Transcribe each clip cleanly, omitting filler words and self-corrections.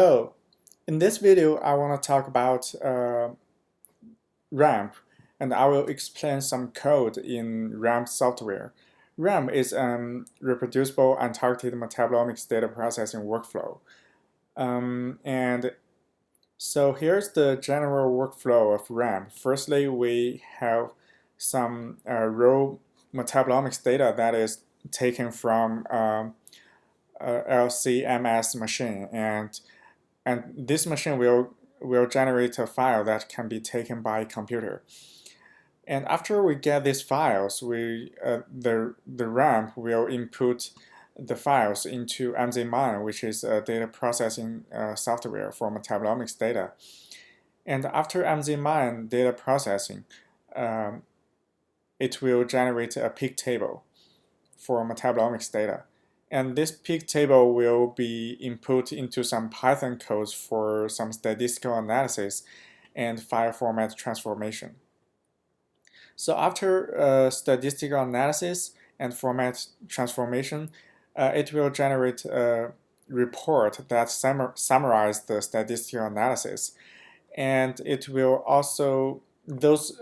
So, in this video, I want to talk about RUMP, and I will explain some code in RUMP software. RUMP is a reproducible untargeted metabolomics data processing workflow. And so here's the general workflow of RUMP. Firstly, we have some raw metabolomics data that is taken from LCMS machine, and this machine will generate a file that can be taken by computer. And after we get these files, the RAMP will input the files into MZMine, which is a data processing software for metabolomics data. And after MZMine data processing, um, it will generate a peak table for metabolomics data. And this peak table will be input into some Python codes for some statistical analysis and file format transformation. So after statistical analysis and format transformation, it will generate a report that summarizes the statistical analysis, and it will also those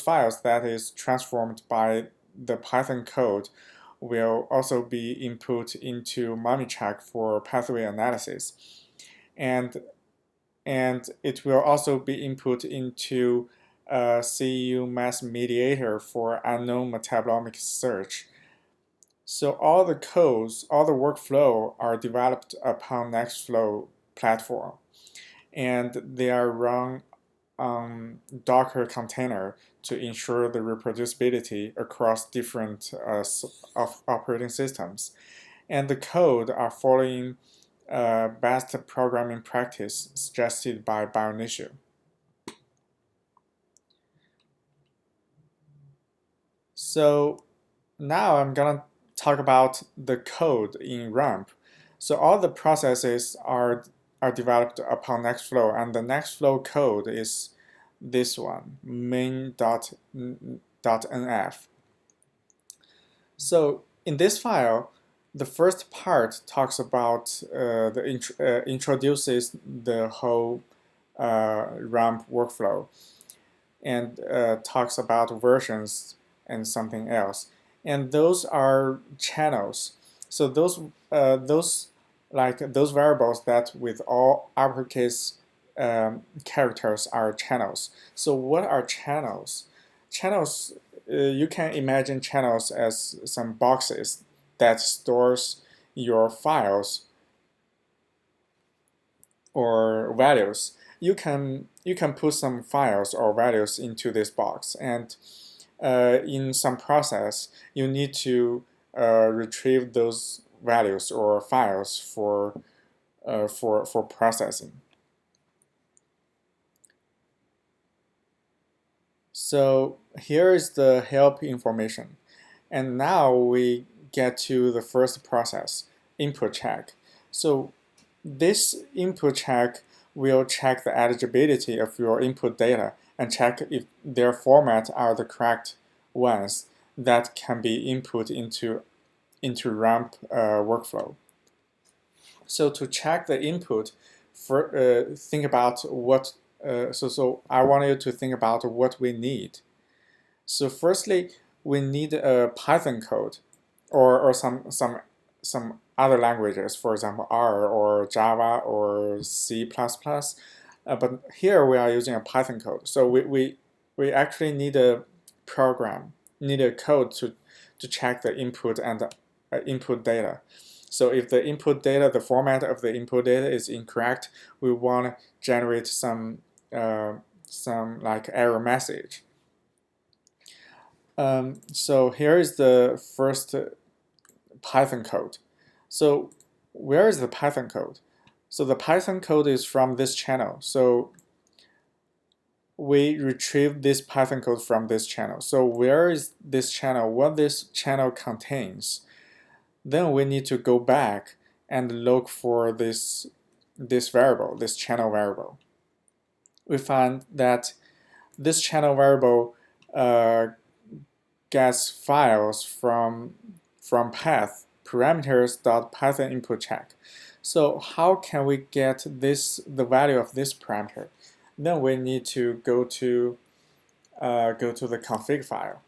files that is transformed by the Python code will also be input into MummyCheck for pathway analysis, and it will also be input into CEU mass mediator for unknown metabolomic search. So all the codes, all the workflow are developed upon Nextflow platform, and they are run on Docker container to ensure the reproducibility across different operating systems. And the code are following best programming practice suggested by Bioinitio. So now I'm gonna talk about the code in RUMP. So all the processes are developed upon Nextflow, and the Nextflow code is this one, main.nf. So in this file, the first part talks about introduces the whole RUMP workflow, and talks about versions and something else. And those are channels. So those variables that with all uppercase characters are channels. So what are channels? Channels, you can imagine channels as some boxes that stores your files or values. You can put some files or values into this box, and in some process you need to retrieve those values or files for processing. So here is the help information, and now we get to the first process, input check. So this input check will check the eligibility of your input data and check if their format are the correct ones that can be input into RUMP workflow. So to check the input, think about what. So I want you to think about what we need. So firstly, we need a Python code, or some other languages, for example R or Java or C++. But here we are using a Python code. So we actually need a program, need a code to check the input and input data. So if the input data, the format of the input data is incorrect, we want to generate some like error message. So here is the first Python code. So where is the Python code? So the Python code is from this channel. So we retrieve this Python code from this channel. So where is this channel? What this channel contains? Then we need to go back and look for this variable, this channel variable. We find that this channel variable gets files from path parameters.python input check. So how can we get the value of this parameter? Then we need to go to the config file.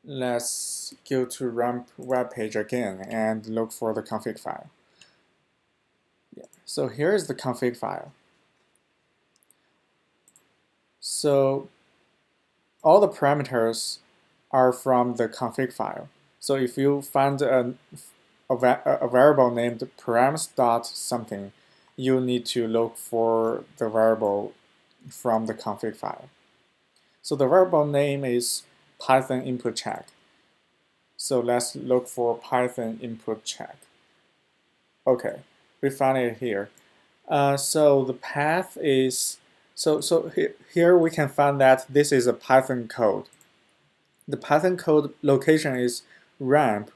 Let's go to RUMP web page again and look for the config file. Yeah. So here is the config file. So all the parameters are from the config file. So if you find a variable named params.something, you need to look for the variable from the config file. So the variable name is Python input check. So let's look for Python input check. Okay, we found it here. So the path is, here we can find that this is a Python code. The Python code location is RUMP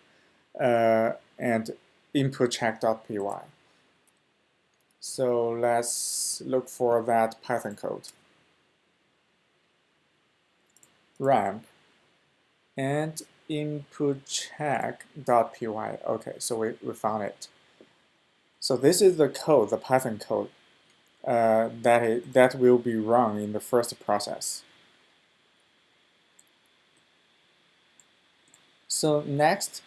and input check.py. So let's look for that Python code. RUMP and input check.py. Okay, so we found it. So this is the code, the Python code that will be run in the first process. So next,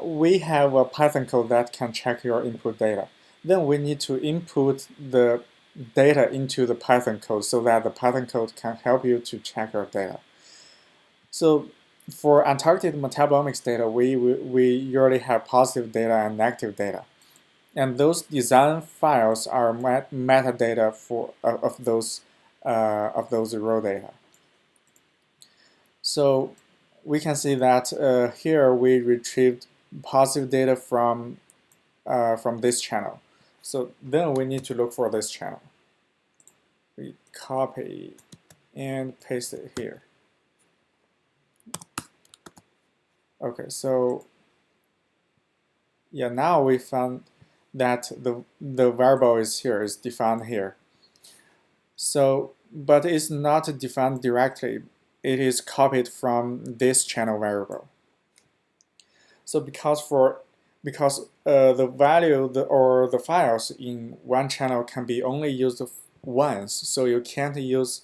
we have a Python code that can check your input data. Then we need to input the data into the Python code so that the Python code can help you to check your data. So for untargeted metabolomics data, we usually have positive data and negative data. And those design files are metadata of those raw data. So we can see that here we retrieved positive data from this channel. So then we need to look for this channel. We copy and paste it here. Okay, so yeah, now we found that the variable is defined here. So, but it's not defined directly. It is copied from this channel variable. So because the value or the files in one channel can be only used once, so you can't use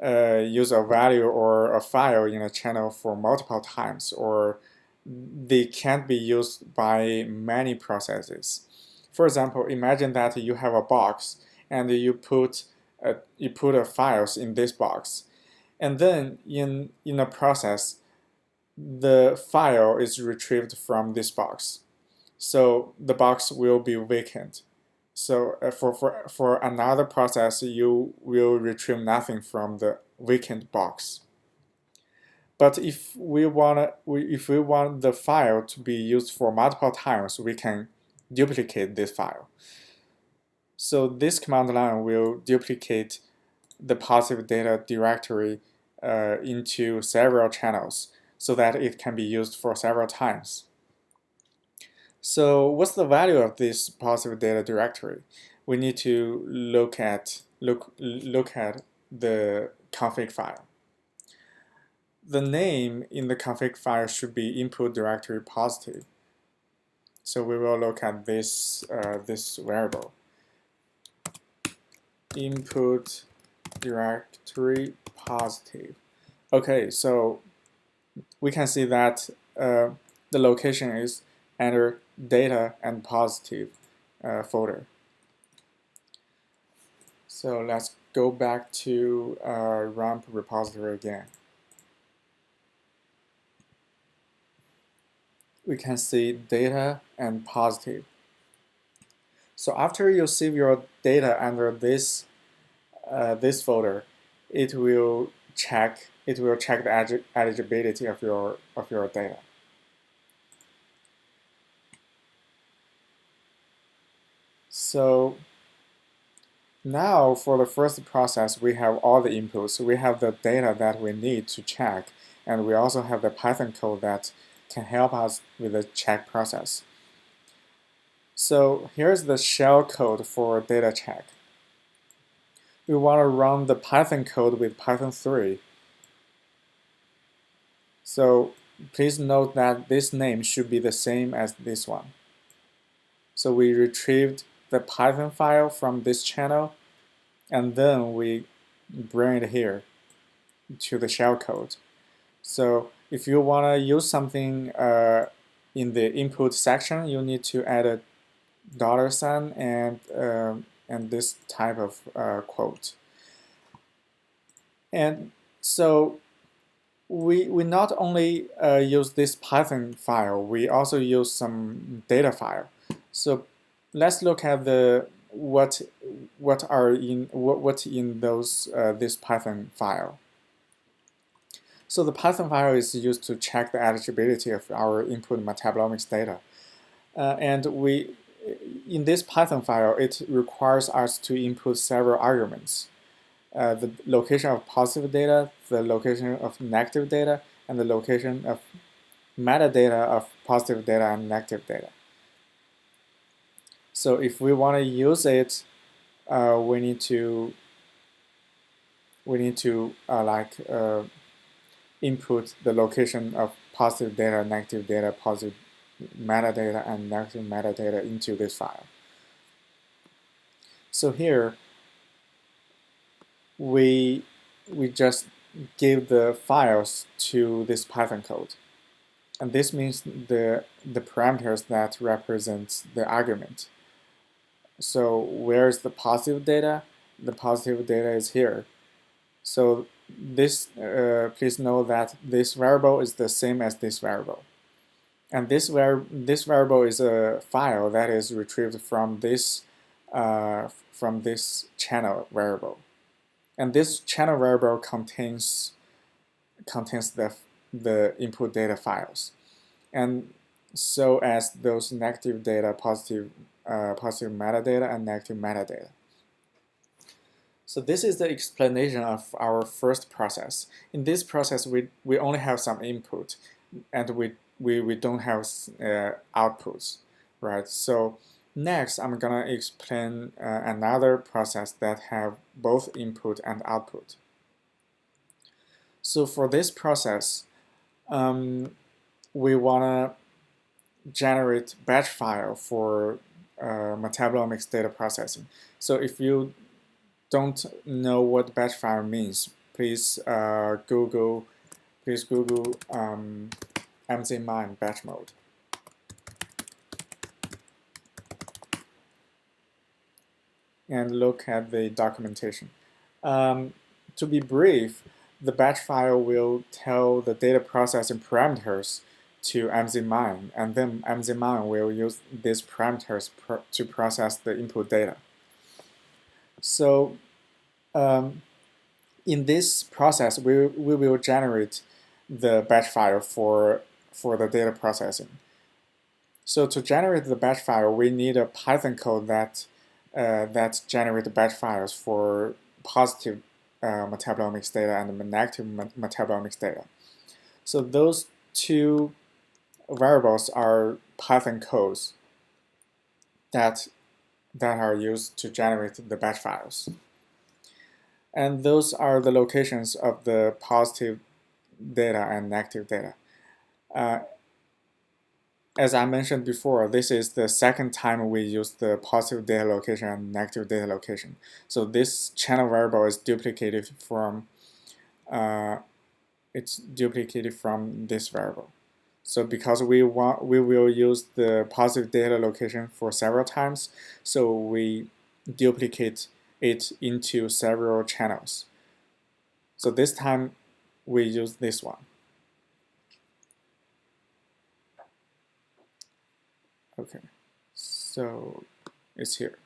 a value or a file in a channel for multiple times, or they can't be used by many processes. For example, imagine that you have a box and you put files in this box, and then in a process, the file is retrieved from this box. So the box will be vacant. So for another process, you will retrieve nothing from the vacant box. But if we want the file to be used for multiple times, we can duplicate this file. So this command line will duplicate the positive data directory into several channels so that it can be used for several times. So what's the value of this positive data directory? We need to look at the config file. The name in the config file should be input directory positive. So we will look at this variable, input directory positive. Okay, so we can see that the location is under data and positive folder. So let's go back to RUMP repository again. We can see data and positive. So after you save your data under this folder, it will check the eligibility of your data. So now for the first process, we have all the inputs. We have the data that we need to check, and we also have the Python code that can help us with the check process. So here's the shell code for data check. We want to run the Python code with Python 3. So please note that this name should be the same as this one. So we retrieved the Python file from this channel, and then we bring it here to the shellcode. So if you want to use something in the input section, you need to add a $sign and this type of quote. And so we not only use this Python file, we also use some data file. So let's look at the what in those this Python file. So the Python file is used to check the eligibility of our input metabolomics data, and in this Python file it requires us to input several arguments. The location of positive data, the location of negative data, and the location of metadata of positive data and negative data. So if we want to use it, we need to input the location of positive data, negative data, positive metadata, and negative metadata into this file. So here we just give the files to this Python code. And this means the parameters that represent the argument. So where's the positive data? The positive data is here. So this please know that this variable is the same as this variable. And this variable is a file that is retrieved from this channel variable. And this channel variable contains the input data files, and so as those negative data, positive metadata, and negative metadata. So this is the explanation of our first process. In this process, we only have some input, and we don't have outputs, right? So next, I'm gonna explain another process that have both input and output. So for this process, we wanna generate batch file for metabolomics data processing. So if you don't know what batch file means, please Google mzmine batch mode. And look at the documentation. To be brief, the batch file will tell the data processing parameters to mzmine, and then mzmine will use these parameters to process the input data. So in this process, we will generate the batch file for the data processing. So to generate the batch file, we need a Python code that generates batch files for positive metabolomics data and negative metabolomics data. So those two variables are Python codes that are used to generate the batch files. And those are the locations of the positive data and negative data. As I mentioned before, this is the second time we use the positive data location and negative data location. So this channel variable is duplicated from this variable. So because we will use the positive data location for several times, so we duplicate it into several channels. So this time we use this one. Okay, so it's here.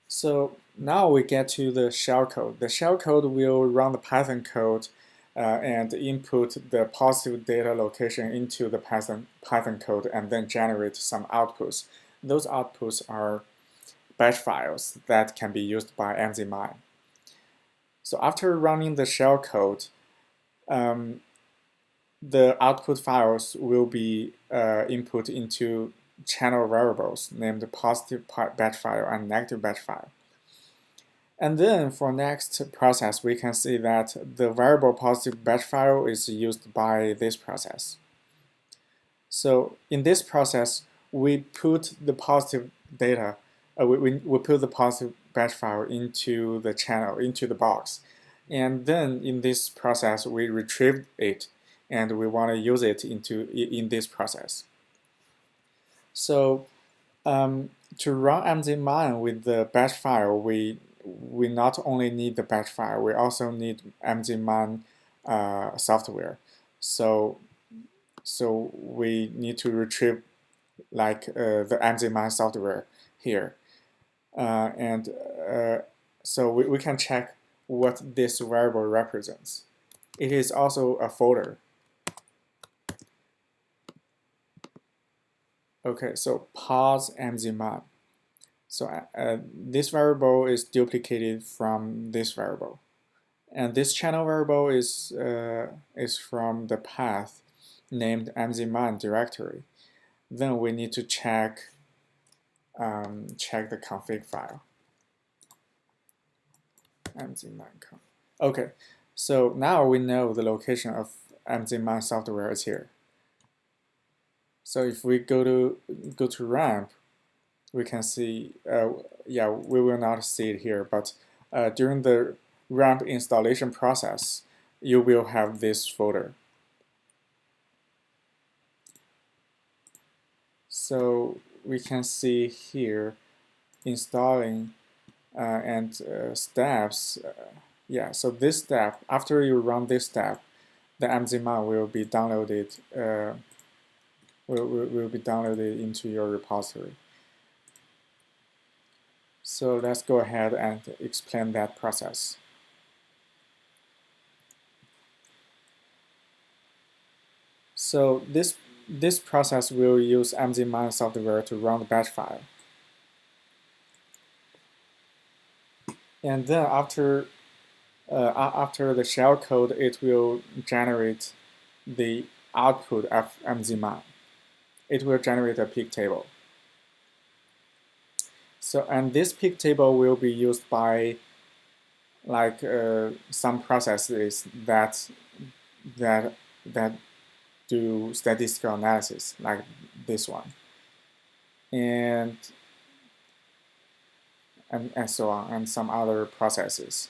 So now we get to the shellcode. The shellcode will run the Python code and input the positive data location into the Python code and then generate some outputs. Those outputs are batch files that can be used by mzmine. So after running the shellcode, the output files will be input into channel variables named positive batch file and negative batch file. And then for next process, we can see that the variable positive batch file is used by this process. So in this process, we put the positive data, we put the positive batch file into the channel, into the box. And then in this process, we retrieve it, and we want to use it in this process. So to run mzmine with the batch file, we not only need the batch file, we also need mzmine software. So we need to retrieve like the mzmine software here, and so we can check what this variable represents. It is also a folder. Okay, so pause mzmine. So this variable is duplicated from this variable, and this channel variable is from the path named mzmine directory. Then we need to check the config file. mzmine. Okay, so now we know the location of mzmine software is here. So if we go to RUMP, we can see, yeah, we will not see it here, but during the RUMP installation process, you will have this folder. So we can see here installing and steps. Yeah, so this step, after you run this step, the mzmine will be downloaded. Will be downloaded into your repository. So let's go ahead and explain that process. So this process will use mzmine software to run the batch file. And then after the shellcode, it will generate the output of mzmine. It will generate a peak table. So, and this peak table will be used by like some processes that do statistical analysis, like this one, and so on, and some other processes.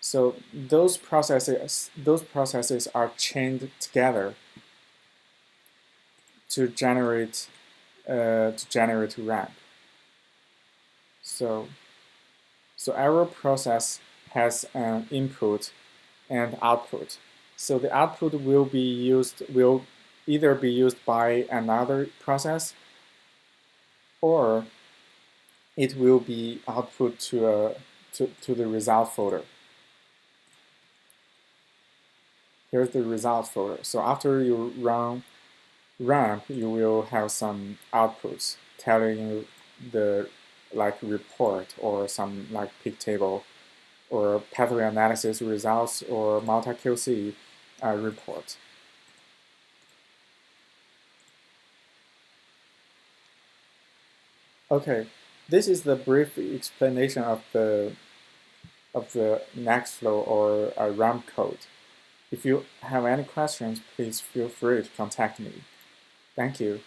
So those processes are chained together to generate RAMP. So our process has an input and output. So the output will either be used by another process, or it will be output to the result folder. Here's the result folder. So after you run RUMP, you will have some outputs telling you the like report or some like peak table or pathway analysis results or multi-QC report. Okay, this is the brief explanation of the Nextflow or RUMP code. If you have any questions, please feel free to contact me. Thank you.